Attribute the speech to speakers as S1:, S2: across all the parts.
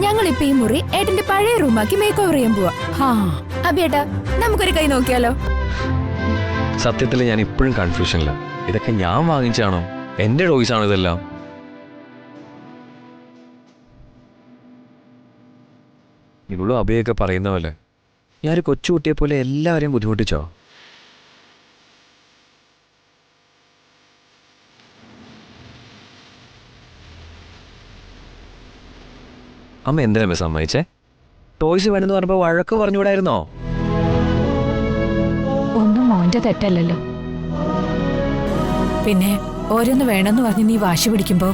S1: ഞങ്ങളിപ്പോ ഈ മുറി ഏട്ടന്റെ പഴയ റൂമാക്കി മേക്ക് ഓവർ ചെയ്യാൻ പോവാ. അബിയേട്ടാ, നമുക്കൊരു കൈ നോക്കിയാലോ?
S2: സത്യത്തിൽ ഞാൻ ഇപ്പോഴും കൺഫ്യൂഷനില്ല. ഇതൊക്കെ ഞാൻ വാങ്ങിച്ചാണോ? എന്റെ ചോയ്സ് ആണോ ഇതെല്ലാം? ഇവളും അബിയൊക്കെ പറയുന്ന പോലെ ഞാനൊരു കൊച്ചുകുട്ടിയെ പോലെ എല്ലാവരെയും ബുദ്ധിമുട്ടിച്ചോ? അമ്മ എന്തിനാ സമ്മതിച്ചേ? ടോയ്സ് വേണമെന്ന് പറഞ്ഞപ്പോ വഴക്ക് പറഞ്ഞുകൂടായിരുന്നോ?
S3: ഒന്നും മോന്റെ തെറ്റല്ലല്ലോ. പിന്നെ ഓരോന്ന് വേണമെന്ന് പറഞ്ഞ് നീ വാശി പിടിക്കുമ്പോ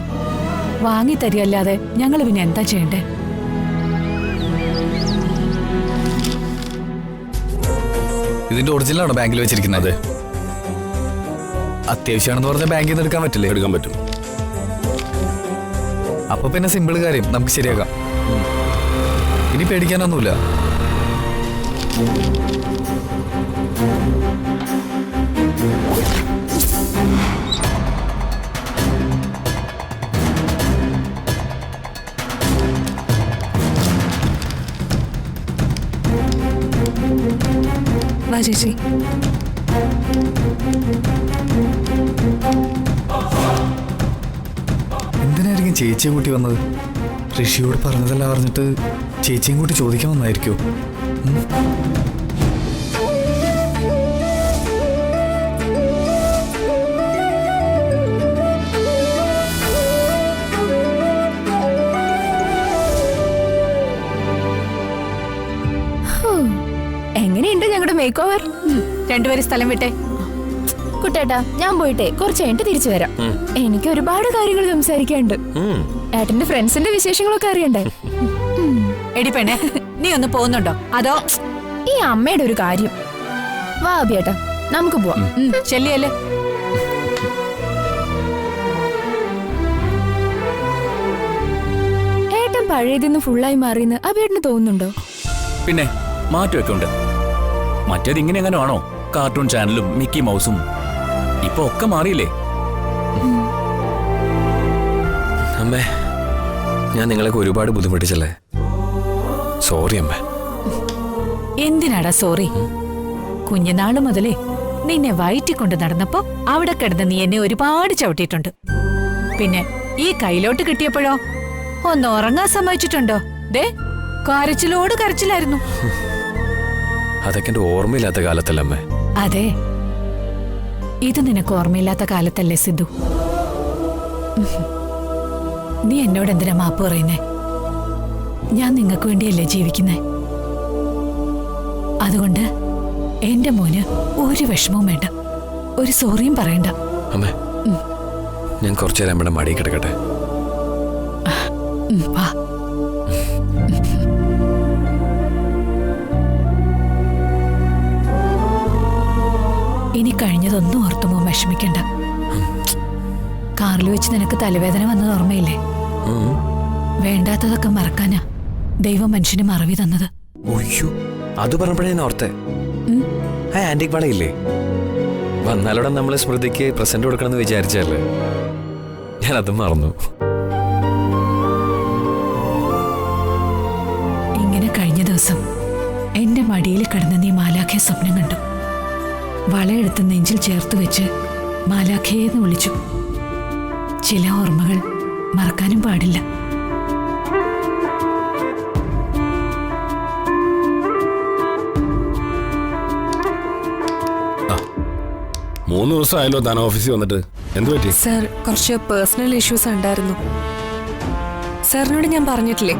S3: വാങ്ങി തരികയല്ലാതെ ഞങ്ങൾ പിന്നെ എന്താ ചെയ്യണ്ടേ?
S4: ഇതിന്റെ ഒറിജിനലാണോ ബാങ്കിൽ വെച്ചിരിക്കുന്നത്? അത്യാവശ്യമാണെന്ന് പറഞ്ഞാൽ ബാങ്കിൽ നിന്ന് എടുക്കാൻ പറ്റില്ലേ?
S5: എടുക്കാൻ പറ്റും.
S4: അപ്പൊ പിന്നെ സിമ്പിൾ കാര്യം നമുക്ക് ശരിയാക്കാം. ഇനി പേടിക്കാനൊന്നുമില്ല.
S1: വാ ചേച്ചി.
S4: എന്തിനായിരിക്കും ചേച്ചിയെ കൂട്ടി വന്നത്? ഋഷിയോട് പറഞ്ഞതല്ല പറഞ്ഞിട്ട് ചേച്ചിയും കൂട്ടി ചോദിക്കാൻ വന്നായിരിക്കോ?
S1: എങ്ങനെയുണ്ട് ഞങ്ങളുടെ മേക്ക് ഓവർ?
S3: രണ്ടുപേരും സ്ഥലം വിട്ടെ.
S1: കുട്ടേട്ടാ, ഞാൻ പോയിട്ടെ കുറച്ച് കഴിഞ്ഞിട്ട് തിരിച്ചു വരാം. എനിക്ക് ഒരുപാട് കാര്യങ്ങൾ സംസാരിക്കാനുണ്ട്. ഏട്ടന്റെ ഫ്രണ്ട്സിന്റെ വിശേഷങ്ങളൊക്കെ അറിയണ്ടേ?
S3: എടി പെണ്ണെ, നീ ഒന്ന് പോകുന്നുണ്ടോ അതോ?
S1: ഈ അമ്മയുടെ ഒരു കാര്യം. വാ അബിയേട്ടാ, നമുക്ക് പോവാം.
S3: ചെല്ലിയല്ലേ.
S1: ഏട്ടൻ പഴയതിന്ന് ഫുള്ളായി മാറിയെന്ന് അബിയേട്ടന് തോന്നുന്നുണ്ടോ?
S5: പിന്നെ മാറ്റമൊക്കെ ഉണ്ട്. മറ്റേത് ഇങ്ങനെ എങ്ങനെ ആണോ? കാർട്ടൂൺ ചാനലും മിക്കി മൗസും ഇപ്പൊ ഒക്കെ മാറിയില്ലേ?
S2: അമ്മേ, ഞാൻ നിങ്ങളൊക്കെ ഒരുപാട് ബുദ്ധിമുട്ടിച്ചല്ലേ? സോറി അമ്മേ.
S3: എന്തിനാടാ സോറി? കുഞ്ഞുനാള് മുതലേ നിന്നെ വയറ്റിക്കൊണ്ട് നടന്നപ്പോ അവിടെ കിടന്ന് നീ എന്നെ ഒരുപാട് ചവിട്ടിയിട്ടുണ്ട്. പിന്നെ ഈ കയ്യിലോട്ട് കിട്ടിയപ്പോഴോ ഒന്ന് ഉറങ്ങാൻ സമ്മതിച്ചിട്ടുണ്ടോ? ദേ, കരച്ചിലോട് കരച്ചിലായിരുന്നു.
S2: അതൊക്കെ എന്റെ ഓർമ്മയില്ലാത്ത കാലത്തല്ലേ അമ്മേ?
S3: അതെ, ഇത് നിനക്ക് ഓർമ്മയില്ലാത്ത കാലത്തല്ലേ സിദ്ധു? നീ എന്നോട് എന്തിനാ മാപ്പ് പറയുന്നേ? ഞാൻ നിങ്ങൾക്ക് വേണ്ടിയല്ലേ ജീവിക്കുന്നേ? അതുകൊണ്ട് എന്റെ മോന് ഒരു വിഷമവും വേണ്ട, ഒരു സോറിയും പറയണ്ട.
S2: അമ്മേ, ഞാൻ കുറച്ചു നേരം ഇവിടെ മടി കിടക്കട്ടെ.
S3: വാ. ഇനി കഴിഞ്ഞതൊന്നും ഓർത്തുമോ വിഷമിക്കണ്ട. കാറിൽ വെച്ച് നിനക്ക് തലവേദന വന്നത് ഓർമ്മയില്ലേ? വേണ്ടാത്തതൊക്കെ മറക്കാനാ ദൈവം മനുഷ്യന് മറവി തന്നത്.
S2: അത് പറഞ്ഞപ്പോഴേ ഞാൻ ഓർത്തെ. ആ ആന്റിക് വളയില്ലേ, വന്നാലോടെ നമ്മളെ സ്മൃതിക്ക് പ്രസന്റ് കൊടുക്കണമെന്ന് വിചാരിച്ചല്ലേ? ഞാൻ അതും മറന്നു.
S3: ഇങ്ങനെ കഴിഞ്ഞ ദിവസം എന്റെ മടിയിൽ കിടന്ന് നീ മാലാഖയെ സ്വപ്നം കണ്ടു. വളയെടുത്ത് നെഞ്ചിൽ ചേർത്ത് വെച്ച് മാലാഖയെന്ന് വിളിച്ചു. ചില ഓർമ്മകൾ മറക്കാനും പാടില്ല.
S5: മൂന്ന് ദിവസമായല്ലോ താൻ ഓഫീസിൽ വന്നിട്ട്. എന്ത് പറ്റി?
S6: സർ, കുറച്ച് പേഴ്സണൽ ഇഷ്യൂസ് ഉണ്ടായിരുന്നു. സാറിനോട് ഞാൻ പറഞ്ഞിട്ടില്ലേ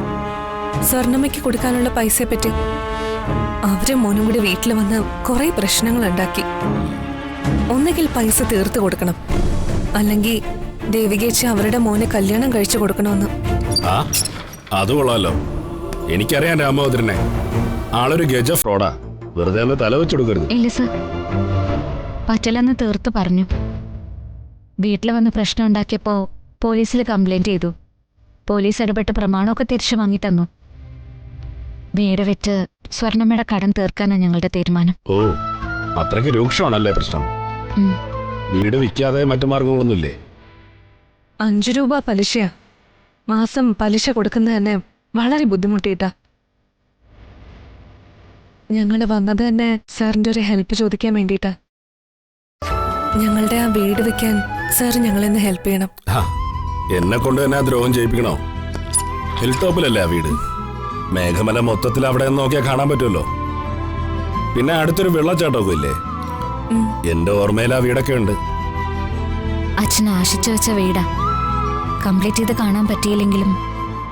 S6: സ്വർണ്ണമ്മയ്ക്ക് കൊടുക്കാനുള്ള പൈസയെ പറ്റി? അവരും മോനും കൂടി വീട്ടിൽ വന്ന് കുറെ പ്രശ്നങ്ങൾ ഉണ്ടാക്കി. ഒന്നുകിൽ പൈസ തീർത്ത് കൊടുക്കണം, അല്ലെങ്കിൽ ദേവികേച്ചി അവരുടെ മോനെ കല്യാണം കഴിച്ചു കൊടുക്കണമെന്ന്.
S5: ആ, അത് കൊള്ളാമല്ലോ. എനിക്കറിയാം രാമോദരനെ, ആളൊരു ഗജ ഫ്രോഡാ. വെറുതെ ഒന്ന് തല വെച്ചെടുക്കരുത്.
S7: ഇല്ല സർ, പറ്റില്ലെന്ന് തീർത്ത് പറഞ്ഞു. വീട്ടിൽ വന്ന് പ്രശ്നം ഉണ്ടാക്കിയപ്പോ പോലീസിൽ കംപ്ലൈന്റ് ചെയ്തു. പോലീസ് ഇടപെട്ട് പ്രമാണമൊക്കെ തിരിച്ചു വാങ്ങി തന്നു. വീട് വെച്ച് സ്വർണ്ണമ്മയുടെ കടം തീർക്കാനാണ് ഞങ്ങളുടെ തീരുമാനം.
S5: ഓ, അത്രയ്ക്ക് രൂക്ഷമാണല്ലേ പ്രശ്നം? വീട് വിൽക്കാതെ മറ്റു മാർഗങ്ങളൊന്നുമില്ലേ?
S6: 5 രൂപ പലിശയാ. മാസം പലിശ കൊടുക്കുന്നത് തന്നെ വളരെ ബുദ്ധിമുട്ടിയിട്ടാ. ഞങ്ങൾ വന്നത് തന്നെ സാറിന്റെ ഒരു ഹെൽപ്പ് ചോദിക്കാൻ വേണ്ടിയിട്ടാ. ഞങ്ങളുടെ ആ വീട് വെക്കാൻ സാർ ഞങ്ങളെന്ന് ഹെൽപ്പ് ചെയ്യണം.
S8: എന്നെ കൊണ്ട് തന്നെ ആ ദ്രോഹം ചെയ്യിപ്പിക്കണോ? ഹിൽ ടോപ്പിലല്ലേ ആ വീട്. മേഘമല മൊത്തത്തിൽ അവിടെ നോക്കിയാൽ കാണാൻ പറ്റുമല്ലോ. പിന്നെ അടുത്തൊരു വെള്ളച്ചാട്ടമൊക്കെ ഇല്ലേ? എന്റെ ഓർമ്മയിൽ ആ വീടൊക്കെ ഉണ്ട്.
S7: അച്ഛൻ ആശിച്ചു വെച്ച വീടാ. കംപ്ലീറ്റ് ചെയ്ത് കാണാൻ പറ്റിയില്ലെങ്കിലും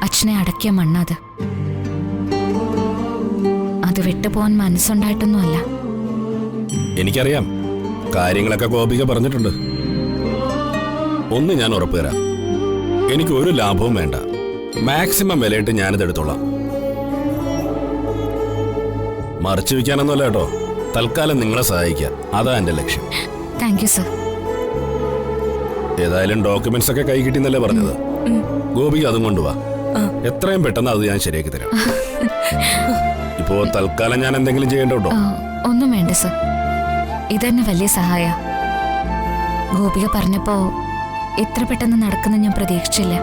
S7: അച്ഛനെ അടക്കിയ മണ്ണത്. അത് വിട്ടുപോകാൻ മനസ്സുണ്ടായിട്ടൊന്നുമല്ല.
S8: എനിക്കറിയാം, കാര്യങ്ങളൊക്കെ ഗോപിക പറഞ്ഞിട്ടുണ്ട്. ഒന്ന് ഞാൻ ഉറപ്പ് തരാം, എനിക്ക് ഒരു ലാഭവും വേണ്ട. മാക്സിമം വിലയിട്ട് ഞാനിത് എടുത്തോളാം. മറിച്ചു വയ്ക്കാനൊന്നുമല്ല കേട്ടോ, തൽക്കാലം നിങ്ങളെ സഹായിക്കാം, അതാ എന്റെ ലക്ഷ്യം.
S7: Thank you sir.
S8: ഏതായാലും ഡോക്യുമെന്റ്സ് ഒക്കെ കൈ കിട്ടിയെന്നല്ലേ പറഞ്ഞത്. ഗോപിക അതും കൊണ്ടുപോവാ. എത്രയും പെട്ടെന്ന് അത് ഞാൻ ശരിയാക്കി തരാം. ഇപ്പോ തൽക്കാലം ഞാൻ എന്തെങ്കിലും ചെയ്യേണ്ടോ?
S7: ഒന്നും വേണ്ട സർ, ഇതന്നെ വലിയ സഹായ. ഗോപിക പറഞ്ഞപ്പോ ഇത്ര പെട്ടെന്ന് നടക്കുന്ന ഞാൻ പ്രതീക്ഷിച്ചില്ല.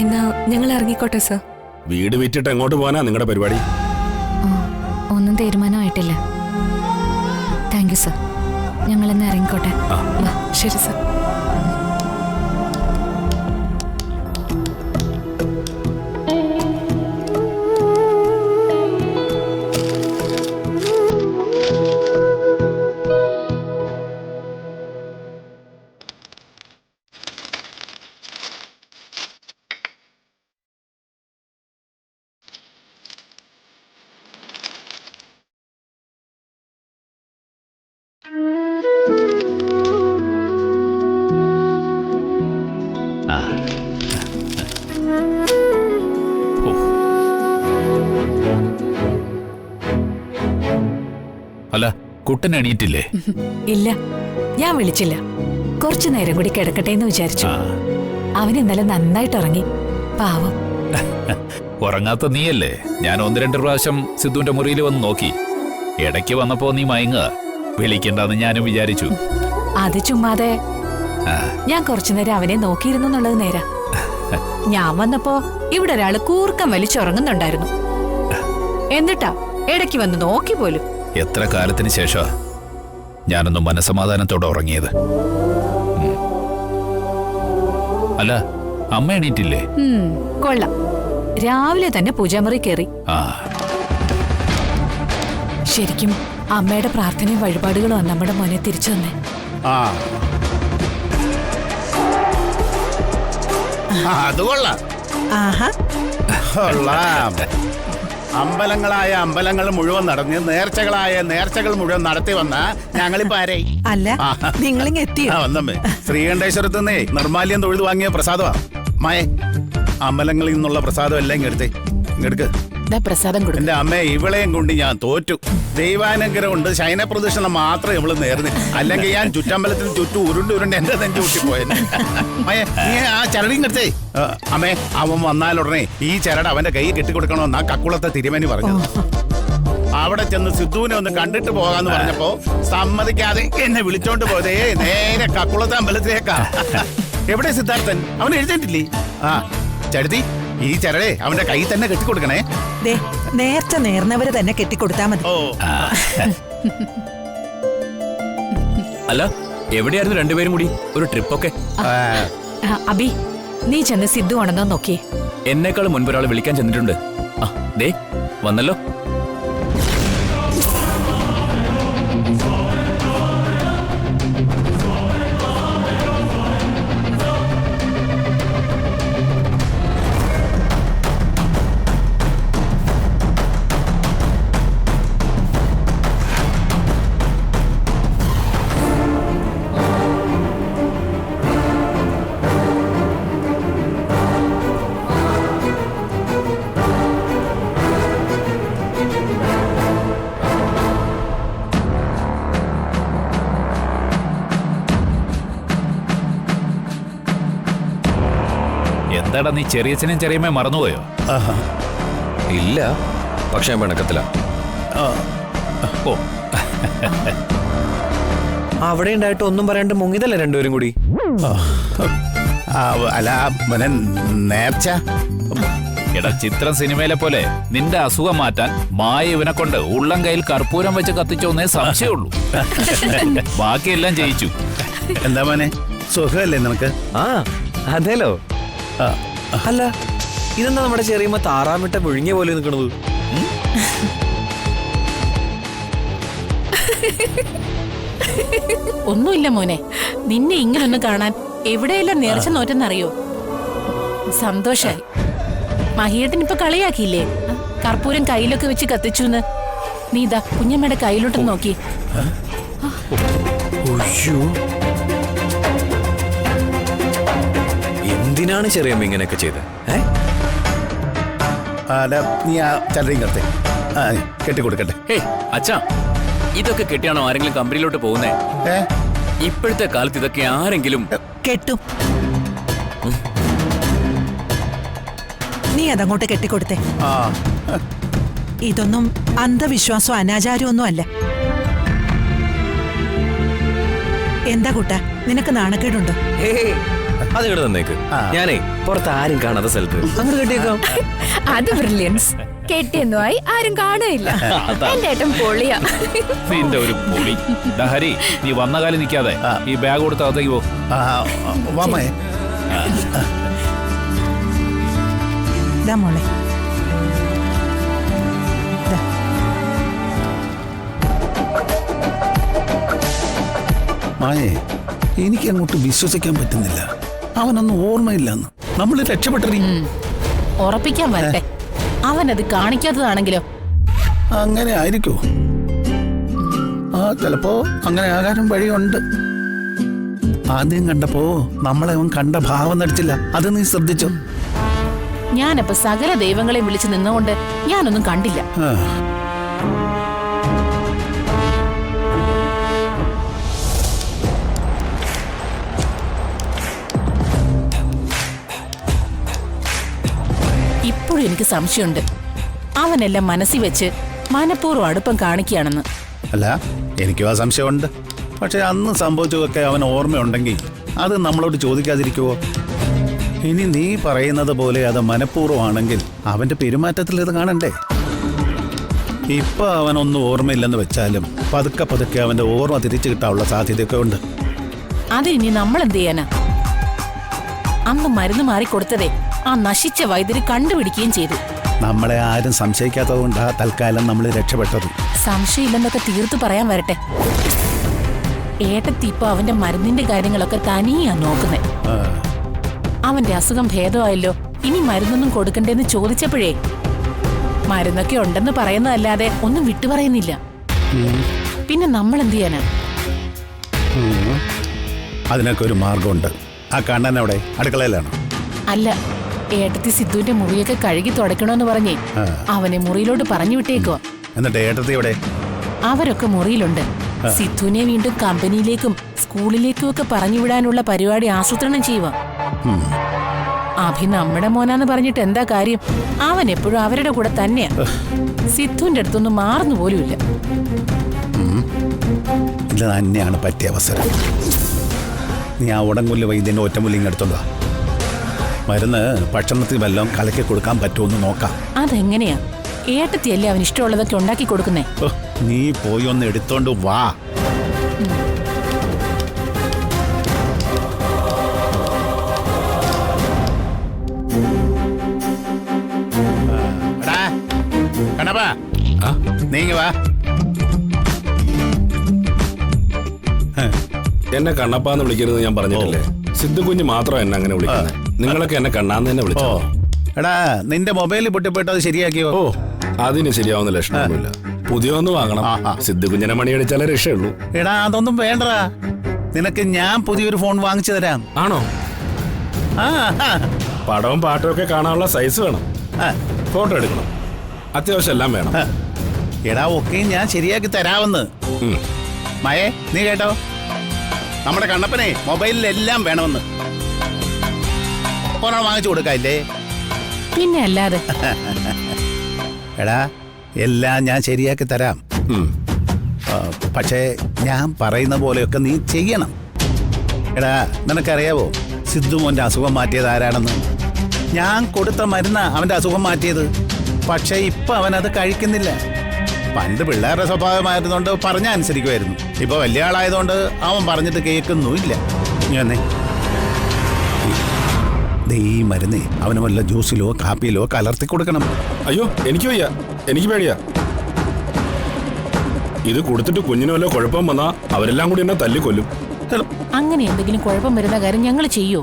S6: എന്നാ ഞങ്ങൾ ഇറങ്ങിക്കോട്ടെ സർ.
S8: വീട് വിറ്റിട്ട് എങ്ങോട്ട് പോകാനാ നിങ്ങളുടെ പരിപാടി?
S7: ഒന്നും തീരുമാനമായിട്ടില്ല. Thank you sir. ഞങ്ങളെന്ന് ഇറങ്ങിക്കോട്ടെ.
S6: ശരി സർ.
S5: അല്ല, കുട്ടൻ എണീറ്റില്ലേ?
S3: ഇല്ല, ഞാൻ വിളിച്ചില്ല. കുറച്ചു നേരം കൂടി കിടക്കട്ടെ എന്ന് വിചാരിച്ചു. അവൻ ഇന്നലെ നന്നായിട്ട് ഉറങ്ങി, പാവം.
S5: ഉറങ്ങാത്ത നീയല്ലേ? ഞാൻ 1-2 പ്രാവശ്യം സിദ്ധുവിന്റെ മുറിയിൽ വന്ന് നോക്കി. ഇടയ്ക്ക് വന്നപ്പോ നീ മയങ്ങുക, വിളിക്കണ്ടെന്ന് ഞാനും വിചാരിച്ചു.
S3: അത് ചുമ്മാതെ ഞാൻ കുറച്ചു നേരം അവനെ നോക്കിയിരുന്നു എന്നുള്ളത് നേരാ. ഞാൻ വന്നപ്പോ ഇവിടെ ഒരാള് കൂർക്കം വലിച്ചുറങ്ങുന്നുണ്ടായിരുന്നു. എന്നിട്ടാ ഇടയ്ക്ക് വന്ന് നോക്കി പോലും.
S5: എത്ര കാലത്തിന് ശേഷമാ ഞാനൊന്ന് മനസമാധാനത്തോടെ ഉറങ്ങിയത്. അല്ല, അമ്മ എണീറ്റില്ലേ?
S3: കൊള്ളാം, രാവിലെ തന്നെ പൂജാമുറി കയറി. ശരിക്കും അമ്മയുടെ പ്രാർത്ഥനയും വഴിപാടുകളും നമ്മുടെ മോനെ തിരിച്ചു തന്നെ.
S9: അത് കൊള്ളാം. കൊള്ളാം. അമ്പലങ്ങളായ അമ്പലങ്ങൾ മുഴുവൻ നടന്ന് നേർച്ചകളായ നേർച്ചകൾ മുഴുവൻ നടത്തി വന്ന ഞങ്ങളിപ്പോ ആരായി?
S10: അല്ല, നിങ്ങളിങ്ങ് എത്തിയോ?
S9: വന്നമ്മേ, ശ്രീകണ്ഠേശ്വരത്ത് നിന്നേ നിർമാല്യം തൊഴുതു വാങ്ങിയ പ്രസാദമാ. മയെ, അമ്പലങ്ങളിൽ നിന്നുള്ള പ്രസാദം എല്ലാം ഇങ്ങെടുത്തേ, ഇങ്ങെടുക്ക്.
S3: പ്രസാദം കൊടുക്കും.
S9: എന്റെ അമ്മേ, ഇവളെയും കൊണ്ട് ഞാൻ തോറ്റു. ദൈവാനുഗ്രഹം കൊണ്ട് ശയനപ്രദക്ഷിണം മാത്രമേ ഇവള് നേർന്നു. അല്ലെങ്കിൽ ഞാൻ ചുറ്റമ്പലത്തിൽ ചുറ്റും ഉരുണ്ട് എന്റെ നെഞ്ചു പൊട്ടിപ്പോയെന്നെ. മയെ, നീ ആ ചരടിയും കെടുത്തേ. അമ്മേ, അവൻ വന്നാലുടനെ ഈ ചരട് അവന്റെ കൈ കെട്ടിക്കൊടുക്കണമെന്നാ കക്കുളത്തെ തിരുമേനി പറഞ്ഞത്. അവിടെ ചെന്ന് സിദ്ധുവിനെ ഒന്ന് കണ്ടിട്ട് പോകാന്ന് പറഞ്ഞപ്പോ സമ്മതിക്കാതെ എന്നെ വിളിച്ചോണ്ട് പോയതേ നേരെ കക്കുളത്തെ അമ്പലത്തിലേക്കാ. എവിടെ സിദ്ധാർത്ഥൻ? അവൻ എഴുതിട്ടില്ലേ? ആ ചടുതി, ഈ ചരടേ അവന്റെ കൈ തന്നെ കെട്ടിക്കൊടുക്കണേ.
S10: നേർച്ച നേർന്നവര് തന്നെ കെട്ടിക്കൊടുത്താ മതി.
S9: ഓ,
S5: അല്ല, എവിടെയായിരുന്നു രണ്ടുപേരും കൂടി ഒരു ട്രിപ്പൊക്കെ?
S3: അബി, നീ ചെന്ന് സിദ്ധു ആണെന്നോ നോക്കിയേ.
S5: എന്നേക്കാൾ മുൻപ് ഒരാൾ വിളിക്കാൻ ചെന്നിട്ടുണ്ട്. ദേ വന്നല്ലോ. എന്താടാ നീ ചെറിയച്ഛനും ചെറിയമ്മേ മറന്നുപോയോ?
S2: ഇല്ല, പക്ഷെ പിണക്കത്തില.
S5: ഓ,
S2: അവിടെ ഉണ്ടായിട്ട് ഒന്നും പറയാണ്ട് മുങ്ങിതല്ലേ രണ്ടുപേരും കൂടി?
S9: അല്ല, നേർച്ച
S5: എടാ ചിത്രം സിനിമയിലെ പോലെ നിന്റെ അസുഖം മാറ്റാൻ മായ ഇവനെ കൊണ്ട് ഉള്ളം കയ്യിൽ കർപ്പൂരം വെച്ച് കത്തിച്ചോന്നേ സംശയമുള്ളൂ. ബാക്കിയെല്ലാം ജയിച്ചു.
S9: എന്താ മോനെ, സുഖമല്ലേ നിനക്ക്?
S2: ആ അതേലോ. അല്ല ഇതെന്താ നമ്മുടെ ചെറിയമ്മ താറാമിട്ട പുഴുങ്ങിയ പോലെ നിൽക്കണത്?
S11: ഒന്നുമില്ല മോനെ, നിന്നെ ഇങ്ങനൊന്ന് കാണാൻ എവിടെയെല്ലാം നേർച്ച നോറ്റെന്നറിയോ? സന്തോഷായി. മഹിയേട്ടൻ ഇപ്പൊ കളിയാക്കിയില്ലേ, കർപ്പൂരം കയ്യിലൊക്കെ വെച്ച് കത്തിച്ചുന്ന്. നീ ഇതാ കുഞ്ഞമ്മയുടെ കയ്യിലോട്ട് നോക്കി.
S2: എന്തിനാണ് ചെറിയമ്മ ഇങ്ങനെയൊക്കെ ചെയ്തത്?
S9: നീ ആ ചലറിയും കത്തെ കെട്ടിക്കൊടുക്കട്ടെ.
S12: അച്ഛാ, ഇതൊക്കെ കെട്ടിയാണോ ആരെങ്കിലും കമ്പനിയിലോട്ട് പോകുന്നേ? ഇപ്പോഴത്തെ കാലത്ത് ഇതൊക്കെ ആരെങ്കിലും
S10: കെട്ടും. നീ അതങ്ങോട്ട് കെട്ടിക്കൊടുത്തേ. ഇതൊന്നും അന്ധവിശ്വാസവും അനാചാരമൊന്നും അല്ല. എന്താ കുട്ടാ, നിനക്ക് നാണക്കേടുണ്ടോ?
S2: അത് ഇവിടെ തന്നേക്ക്. ഞാനേ പുറത്ത് ആരും കാണാത്ത സ്ഥലത്ത് അങ്ങോട്ട് കെട്ടിയേക്കാം.
S1: അത് ബ്രില്യൻസ്. കെട്ടിയൊന്നുമായി ആരും കാണുകയില്ല. എന്റെ ഏട്ടൻ പൊളിയാ.
S5: നിന്റെ ഒരു പൊളി. ഹരി, നീ വന്ന കാലം നിൽക്കാതെ ഈ ബാഗ് കൊടുത്ത് അകത്തേക്ക് പോ.
S10: മോളെ
S9: മായേ, എനിക്ക് അങ്ങോട്ട് വിശ്വസിക്കാൻ പറ്റുന്നില്ല. അവനൊന്നും ഓർമ്മയില്ലെന്ന്. നമ്മൾ രക്ഷപ്പെട്ടറി.
S11: ഉറപ്പിക്കാൻ വരട്ടെ, അവനത് കാണിക്കാത്തതാണെങ്കിലോ?
S9: അങ്ങനെ ആയിരിക്കോ? ചിലപ്പോ അങ്ങനെ ആകാനും വഴിയുണ്ട്. ആദ്യം കണ്ടപ്പോ നമ്മളെ അവൻ കണ്ട ഭാവം നടിച്ചില്ല. അത് നീ ശ്രദ്ധിച്ചോ?
S11: ഞാനപ്പോ സകല ദൈവങ്ങളെ വിളിച്ചു നിന്നുകൊണ്ട് ഞാനൊന്നും കണ്ടില്ല. ഇപ്പോഴും എനിക്ക് സംശയമുണ്ട്, അവനെല്ലാം മനസ്സിൽ വെച്ച് മനഃപൂർവ്വം അടുപ്പം കാണിക്കുകയാണെന്ന്.
S9: അല്ല, എനിക്കും ആ സംശയമുണ്ട്. പക്ഷെ അന്ന് സംഭവിച്ചതൊക്കെ അവൻ ഓർമ്മയുണ്ടെങ്കിൽ അത് നമ്മളോട് ചോദിക്കാതിരിക്കുവോ? ഇനി നീ പറയുന്നത് പോലെ അത് മനഃപൂർവ്വമാണെങ്കിൽ അവന്റെ പെരുമാറ്റത്തിൽ ഇത് കാണണ്ടേ? ഇപ്പൊ അവനൊന്നും ഓർമ്മയില്ലെന്ന് വെച്ചാലും പതുക്കെ പതുക്കെ അവന്റെ ഓർമ്മ തിരിച്ചു കിട്ടാനുള്ള സാധ്യതയൊക്കെ ഉണ്ട്.
S11: അത് ഇനി നമ്മൾ എന്ത് ചെയ്യാനാ? അന്ന് മരുന്ന് മാറിക്കൊടുത്തതേ ആ നശിച്ച വൈദ്യര് കണ്ടുപിടിക്കുകയും ചെയ്തു.
S9: നമ്മളെ ആരും സംശയിക്കാത്തതുകൊണ്ടാ തൽക്കാലം നമ്മൾ രക്ഷപ്പെട്ടത്.
S11: സംശയമില്ലെന്നൊക്കെ തീർത്തു പറയാൻ വരട്ടെ. ഏട്ടത്തി ഇപ്പൊ അവന്റെ മരുന്നിന്റെ കാര്യങ്ങളൊക്കെ തനിയാ നോക്കുന്നേ. അവന്റെ അസുഖം ഭേദമായല്ലോ, ഇനി മരുന്നൊന്നും കൊടുക്കണ്ടേന്ന് ചോദിച്ചപ്പോഴേ മരുന്നൊക്കെ ഉണ്ടെന്ന് പറയുന്നതല്ലാതെ ഒന്നും വിട്ടുപറയുന്നില്ല. പിന്നെ നമ്മൾ എന്ത് ചെയ്യാനാ?
S9: അതിനൊക്കെ ഒരു മാർഗമുണ്ട്. ആ കണ്ണൻ അവിടെ അടുക്കളയിലാണോ?
S11: അല്ല, ഏട്ടത്തി സിദ്ധുവിന്റെ മുറിയൊക്കെ കഴുകി തുടക്കണമെന്ന് പറഞ്ഞേ അവനെ മുറിയിലോട്ട് പറഞ്ഞു വിട്ടേക്കോ.
S9: എന്നിട്ട് ഏട്ടത്തി എവിടെ?
S11: അവരൊക്കെ മുറിയിലുണ്ട്. സിദ്ധുവിനെ വീണ്ടും കമ്പനിയിലേക്കും സ്കൂളിലേക്കും ഒക്കെ പറഞ്ഞു വിടാനുള്ള പരിപാടി ആസൂത്രണം ചെയ്യുക. അഭി നമ്മുടെ മോനാന്ന് പറഞ്ഞിട്ട് എന്താ കാര്യം? അവൻ എപ്പോഴും അവരുടെ കൂടെ തന്നെയാ. സിദ്ധുവിന്റെ അടുത്തൊന്നും മാറുന്നു പോലുമില്ല.
S9: ഇത് തന്നെയാണ് പറ്റിയ അവസരം. നീ ആ ഉടങ്കൊല്ലി വൈദ്യന്റെ ഒറ്റമുല്ലിങ് എടുത്തോണ്ടാ. മരുന്ന് ഭക്ഷണത്തിൽ വല്ലതും കലക്കി കൊടുക്കാൻ പറ്റുമെന്ന് നോക്കാം.
S11: അതെങ്ങനെയാ? ഏട്ടത്തിയല്ലേ അവൻ ഇഷ്ടമുള്ളതൊക്കെ ഉണ്ടാക്കി കൊടുക്കുന്നേ.
S9: നീ പോയി ഒന്ന് എടുത്തോണ്ട് വാ. നീങ്ങി വാ.
S8: എന്നെ കണ്ണപ്പാന്ന് വിളിക്കരുത് ഞാൻ പറഞ്ഞിട്ടില്ലേ? സിദ്ധു കുഞ്ഞ് മാത്രം എന്നെ അങ്ങനെ വിളിക്കുന്നത്. നിങ്ങളൊക്കെ എന്നെ കണ്ണാന്ന് തന്നെ വിളിച്ചോ.
S9: എടാ, നിന്റെ മൊബൈലിൽ പൊട്ടിപ്പോയിട്ട് അത് ശരിയാക്കിയോ?
S8: അതിന് ശരിയാവുന്ന ലക്ഷണമൊന്നുമില്ല. പുതിയ ഒന്ന് വാങ്ങണം. സിദ്ധു കുഞ്ഞിനെ മണിയടിച്ചാലേ രക്ഷയുള്ളൂ.
S9: എടാ, അതൊന്നും വേണ്ടടാ. നിനക്ക് ഞാൻ പുതിയൊരു ഫോൺ വാങ്ങിച്ചു തരാം.
S8: ആണോ? പടവും പാട്ടും ഒക്കെ കാണാനുള്ള സൈസ് വേണം. ഫോട്ടോ എടുക്കണം. അത്യാവശ്യം എല്ലാം വേണം.
S9: എടാ, ഒക്കെ ഞാൻ ശരിയാക്കി തരാമെന്ന്. മയേ, നീ കേട്ടോ? നമ്മുടെ കണ്ണപ്പനെ മൊബൈലിൽ എല്ലാം വേണമെന്ന്. ഫോൺ വാങ്ങിച്ചു കൊടുക്കാല്ലേ?
S11: പിന്നെ അല്ലാതെ.
S9: എടാ, എല്ലാം ഞാൻ ശരിയാക്കി തരാം. പക്ഷേ ഞാൻ പറയുന്ന പോലെയൊക്കെ നീ ചെയ്യണം. എടാ, നിനക്കറിയാവോ സിദ്ധു മോന്റെ അസുഖം മാറ്റിയത് ആരാണെന്ന്? ഞാൻ കൊടുത്ത മരുന്നാ അവന്റെ അസുഖം മാറ്റിയത്. പക്ഷെ ഇപ്പൊ അവൻ അത് കഴിക്കുന്നില്ല. പണ്ട് പിള്ളേരുടെ സ്വഭാവമായിരുന്നോണ്ട് പറഞ്ഞ അനുസരിക്കുമായിരുന്നു. ഇപ്പൊ വലിയ ആളായതുകൊണ്ട് അവൻ പറഞ്ഞിട്ട് കേൾക്കുന്നുമില്ല. ഞാൻ ഈ മരുന്നേ അവന് വല്ല ജ്യൂസിലോ കാപ്പിയിലോ കലർത്തി കൊടുക്കണം.
S8: അയ്യോ എനിക്ക് വയ്യ, എനിക്ക് പേടിയാ. ഇത് കൊടുത്തിട്ട് കുഞ്ഞിന് വല്ല കുഴപ്പം വന്നാ അവരെല്ലാം കൂടി എന്നെ തല്ലിക്കൊല്ലും.
S11: അങ്ങനെ എന്തെങ്കിലും കുഴപ്പം വരുന്ന കാര്യം ഞങ്ങൾ ചെയ്യോ?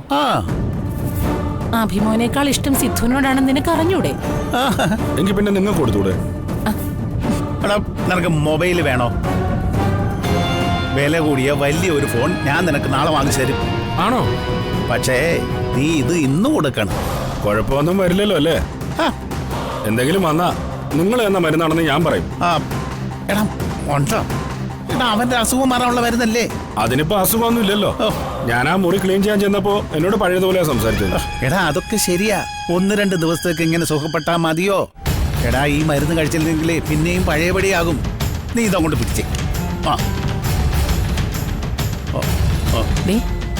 S11: അഭിമോനേക്കാൾ ഇഷ്ടം സിദ്ധുവിനോടാണെന്ന് നിനക്ക് അറിഞ്ഞൂടെ?
S8: എങ്കിൽ പിന്നെ നിങ്ങൾ കൊടുത്തൂടെ?
S9: നിനക്ക് മൊബൈൽ വേണോ? വില കൂടിയ വലിയ ഒരു ഫോൺ ഞാൻ നിനക്ക് നാളെ വാങ്ങിച്ചു തരും.
S8: ആണോ?
S9: പക്ഷേ നീ ഇത് ഇന്ന് കൊടുക്കണം.
S8: കുഴപ്പമൊന്നും വരില്ലല്ലോ അല്ലേ? എന്തെങ്കിലും വന്നാ നിങ്ങൾ എന്ന മരുന്നാണെന്ന് ഞാൻ പറയും.
S9: എടാ ഉണ്ടോ? എടാ അവന്റെ അസുഖം മാറാനുള്ള മരുന്നല്ലേ?
S8: അതിനിപ്പോ അസുഖമൊന്നും ഇല്ലല്ലോ. ഞാൻ ആ മുറി ക്ലീൻ ചെയ്യാൻ ചെന്നപ്പോ എന്നോട് പഴയതുപോലെ സംസാരിച്ചത്.
S9: എടാ അതൊക്കെ ശരിയാ. 1-2 ദിവസത്തേക്ക് ഇങ്ങനെ സുഖപ്പെട്ടാ മതിയോ? എടാ ഈ മരുന്ന് കഴിച്ചില്ലെങ്കിലേ പിന്നെയും പഴയപടിയാകും. നീ ഇതങ്ങോട്ട് പിടിച്ചേ.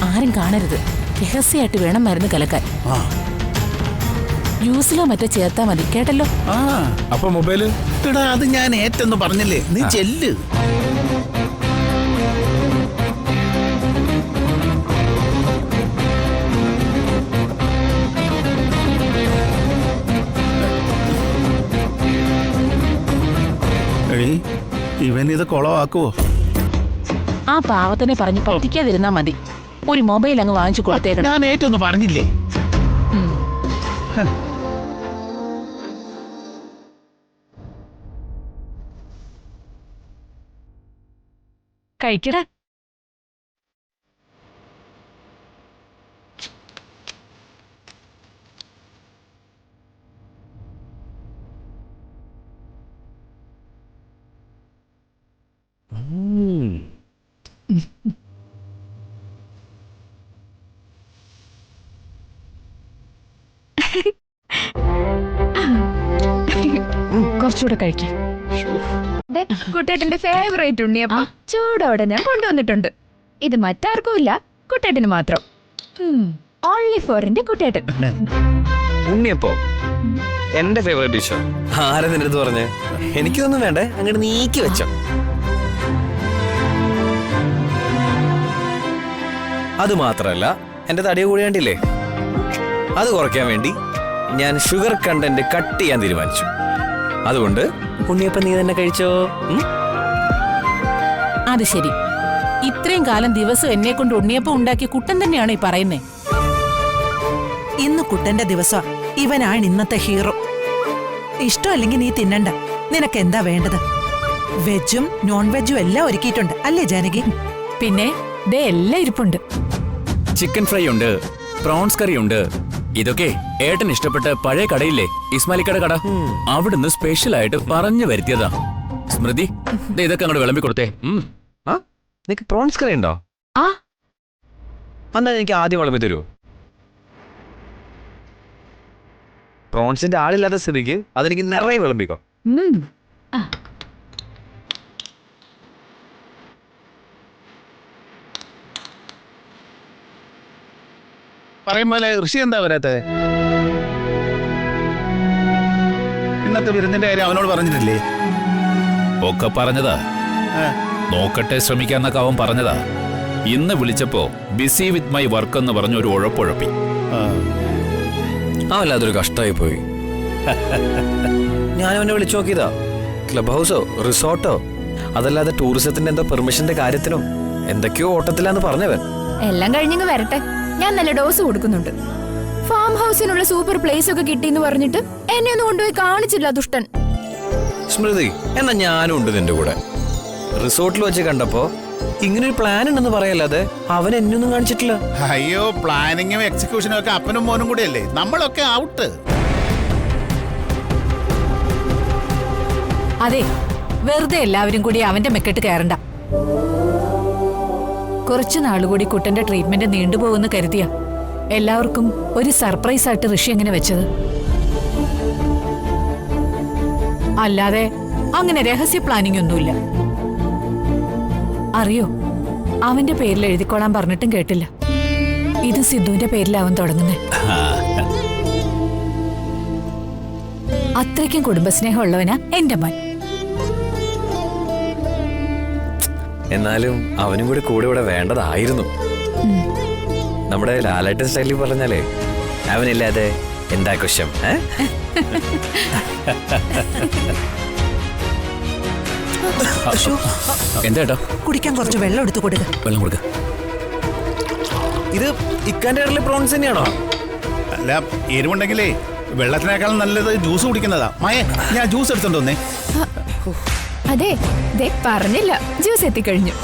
S11: ആരും കാണരുത്. രഹസ്യമായിട്ട് വേണം മരുന്ന് കലക്കാൻ. ജ്യൂസിലോ മറ്റോ ചേർത്താ മതി, കേട്ടല്ലോ?
S8: അപ്പൊ മൊബൈല്?
S9: എടാ അത് ഞാൻ ഏറ്റെന്ന് പറഞ്ഞില്ലേ, നീ ചെല്ല്. ഇവനിത് കുളമാക്കുവോ?
S11: ആ പാവത്തിനെ പറഞ്ഞു പറ്റിക്കാതിരുന്നാ മതി. ഒരു മൊബൈൽ അങ്ങ് വാങ്ങിച്ചു കൊടുത്തേക്കണം.
S9: ഞാൻ ഏറ്റൊന്ന് പറഞ്ഞില്ലേ?
S3: കഴിക്കടാ. കുറച്ചുകൂടെ കഴിക്കാം.
S1: കുട്ടേട്ടന്റെ ഫേവറേറ്റ് ഉണ്ണിയപ്പം ചൂടോടെ ഞാൻ കൊണ്ടുവന്നിട്ടുണ്ട്. ഇത് മറ്റാർക്കും ഇല്ല, കുട്ടേട്ടന് മാത്രം. ഓൺലി ഫോർ എന്റെ കുട്ടേട്ടൻ.
S2: ഉണ്ണിയപ്പോ എന്റെ ഫേവറേറ്റ് ഡിഷോ? ആരാ നിന്റെ അടുത്ത് പറഞ്ഞേ? എനിക്കൊന്നും വേണ്ടേ, അങ്ങോട്ട് നീക്കി വെച്ചോ. അത് മാത്രല്ല, എന്റെ തടിയ കൂടി കണ്ടില്ലേ, അത് കുറയ്ക്കാൻ വേണ്ടി ഞാൻ ഷുഗർ കണ്ടന്റ് കട്ട് ചെയ്യാൻ തീരുമാനിച്ചു. അതുകൊണ്ട് ഉണ്ണിയപ്പം നീ തന്നെ കഴിച്ചോ.
S11: അത് ശരി. ഇത്രയും കാലം ദിവസം എന്നെ കൊണ്ട് ഉണ്ണിയപ്പം ഉണ്ടാക്കി കുട്ടൻ തന്നെയാണ് ഈ പറയുന്നേ.
S10: ഇന്ന് കുട്ടന്റെ ദിവസം. ഇവനാണ് ഇന്നത്തെ ഹീറോ. ഇഷ്ടമല്ലെങ്കിൽ നീ തിന്നണ്ട. നിനക്ക് എന്താ വേണ്ടത്? വെജും നോൺ വെജും എല്ലാം ഒരുക്കിയിട്ടുണ്ട് അല്ലേ ജാനകി?
S3: പിന്നെ ദേ എല്ലാം ഇരിപ്പുണ്ട്.
S12: ചിക്കൻ ഫ്രൈ ഉണ്ട്, പ്രോൺസ് കറി ഉണ്ട്. ഇതൊക്കെ ഏട്ടൻ ഇഷ്ടപ്പെട്ട പഴയ കടയില്ലേ, ഇസ്മാലിക്കട കട, അവിടുന്ന് സ്പെഷ്യൽ ആയിട്ട് പറഞ്ഞു വരുത്തിയതാ. സ്മൃതി, ഇതൊക്കെ അങ്ങോട്ട് വിളമ്പി കൊടുത്തേ.
S2: നിനക്ക് പ്രോൺസ് കറി ഉണ്ടോ? എന്നാ എനിക്ക് ആദ്യം വിളമ്പി തരുമോ? പ്രോൺസിന്റെ ആളില്ലാത്ത സ്ഥിതിക്ക് അതെനിക്ക് നിറയെ വിളമ്പിക്കോ.
S9: പറയും പോലെ ഋഷി എന്താ വരാത്തത്? ഇന്നത്തെ വിരുന്നിന്റെ കാര്യം അവനോട് പറഞ്ഞിട്ടില്ലേ?
S5: ഒക്കെ പറഞ്ഞതാ. നോക്കട്ടെ ശ്രമിക്കാന്നൊക്കെ അവൻ പറഞ്ഞതാ. ഇന്ന് വിളിച്ചപ്പോ ബിസി വിത്ത് മൈ വർക്ക് എന്ന് പറഞ്ഞ ഒരു ഉഴപ്പുഴപ്പി.
S2: അവല്ലാതൊരു കഷ്ടമായി പോയി. ഞാൻ അവനെ വിളിച്ചു നോക്കിയതാ. ക്ലബ് ഹൗസോ റിസോർട്ടോ അതല്ലാതെ ടൂറിസത്തിന്റെ എന്തോ പെർമിഷന്റെ കാര്യത്തിനോ എന്തൊക്കെയോ ഓട്ടത്തിലാന്ന് പറഞ്ഞവൻ.
S1: എല്ലാം കഴിഞ്ഞങ്ങ് വരട്ടെ, ഞാൻ നല്ല ഡോസ് കൊടുക്കുന്നുണ്ട്. ഫാം ഹൗസിനുള്ള സൂപ്പർ പ്ലേസ് ഒക്കെ കിട്ടിയെന്ന് പറഞ്ഞിട്ട് എന്നെ ഒന്നും കൊണ്ടുപോയി കാണിച്ചില്ല ദുഷ്ടൻ.
S2: സ്മൃതി, എന്നാ ഞാനും ഉണ്ട് നിന്റെ കൂടെ. റിസോർട്ടിൽ വെച്ച് കണ്ടപ്പോ ഇങ്ങനൊരു പ്ലാൻ ഉണ്ടെന്ന് പറയല്ലാതെ അവൻ എന്നൊന്നും കാണിച്ചിട്ടില്ല.
S9: അയ്യോ, പ്ലാനിങ്ങും എക്സിക്യൂഷനും ഒക്കെ അപ്പനും മോനും കൂടെയല്ലേ, നമ്മളൊക്കെ ഔട്ട്.
S3: അതെ, വെറുതെ എല്ലാവരും കൂടി അവന്റെ മെക്കെട്ട് കയറണ്ട. കുറച്ചു നാളുകൂടി കുട്ടന്റെ ട്രീറ്റ്മെന്റ് നീണ്ടുപോകുമെന്ന് കരുതിയ എല്ലാവർക്കും ഒരു സർപ്രൈസ് ആയിട്ട് ഋഷി എങ്ങനെ വെച്ചത്. അല്ലാതെ അങ്ങനെ രഹസ്യ പ്ലാനിംഗ് ഒന്നുമില്ല. അറിയോ, അവന്റെ പേരിൽ എഴുതിക്കോളാൻ പറഞ്ഞിട്ടും കേട്ടില്ല. ഇത് സിദ്ധുവിന്റെ പേരിലാവും തുടങ്ങുന്നേ. അത്രയ്ക്കും കുടുംബസ്നേഹമുള്ളവനാ എന്റെ മോൻ.
S2: എന്നാലും അവനും കൂടി കൂടെ ഇവിടെ വേണ്ടതായിരുന്നു. നമ്മുടെ ലാലേട്ടൻ സ്റ്റൈലിൽ പറഞ്ഞാലേ അവനില്ലാതെ എന്താ കുശം?
S12: എന്താ
S10: കുടിക്കാൻ കുറച്ച് വെള്ളം എടുത്തു കൊടുക്ക.
S12: വെള്ളം കൊടുക്ക.
S2: ഇത് ഇക്കാന്റെ കടലിലെ പ്രോൺസ് തന്നെയാണോ?
S9: അല്ല, എരിവുണ്ടെങ്കിലേ വെള്ളത്തിനേക്കാൾ നല്ലത് ജ്യൂസ് കുടിക്കുന്നതാ. മയെ, ഞാൻ ജ്യൂസ് എടുത്തോണ്ട് വന്നേ.
S1: അതെ, പറഞ്ഞില്ല, ജ്യൂസ് എത്തിക്കഴിഞ്ഞു.